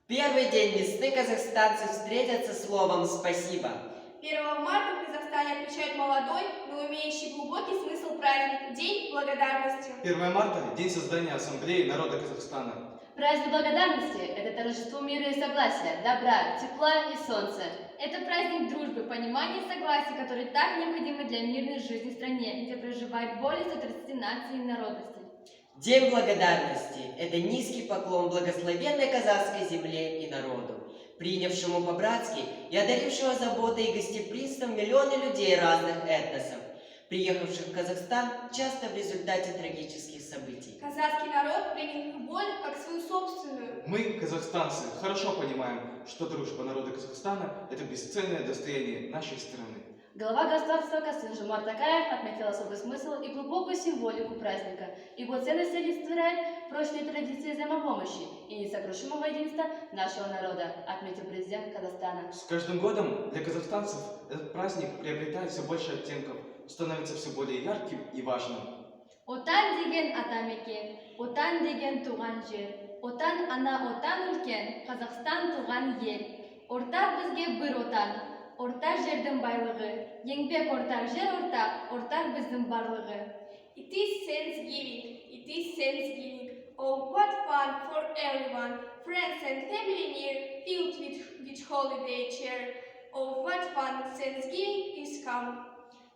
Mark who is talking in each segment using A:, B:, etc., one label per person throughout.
A: Первый день весны казахстанцы встретятся словом «спасибо».
B: 1 марта в Казахстане отмечают молодой, но имеющий глубокий смысл праздник – День благодарности.
C: 1 марта – день создания Ассамблеи народа Казахстана.
D: Праздник благодарности – это торжество мира и согласия, добра, тепла и солнца. Это праздник дружбы, понимания и согласия, который так необходимы для мирной жизни в стране, где проживает более 130 наций и народностей.
A: День благодарности – это низкий поклон благословенной казахской земле и народу, принявшему по-братски и одарившего заботой и гостеприимством миллионы людей разных этносов, приехавших в Казахстан часто в результате трагических событий.
B: Казахский народ принял их боль как свою собственную.
C: Мы, казахстанцы, хорошо понимаем, что дружба народа Казахстана – это бесценное достояние нашей страны.
D: Глава государства Касым-Жомарт Токаев отметил особый смысл и глубокую символику праздника. Его ценность олицетворяет прочные традиции взаимопомощи и несокрушимого единства нашего народа, отметил президент Казахстана.
C: С каждым годом для казахстанцев этот праздник приобретает все больше оттенков, становится все более ярким и важным.
D: Отан деген атамекен, отан деген туған жер, отан ана отан үлкен, Қазақстан туған ел. Ортақ бізге бір отан, ортақ жердің байлығы, еңбек ортақ жер ортақ біздің барлығы.
B: It is Thanksgiving. Oh, what fun for everyone, friends and family near, filled with holiday cheer. Oh, what fun Thanksgiving is come.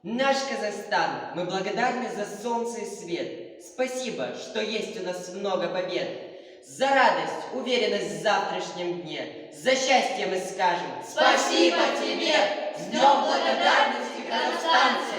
A: Наш Казахстан, мы благодарны за солнце и свет. Спасибо, что есть у нас много побед. За радость, уверенность в завтрашнем дне. За счастье мы скажем
E: Спасибо тебе! С Днем благодарности, казахстанцы!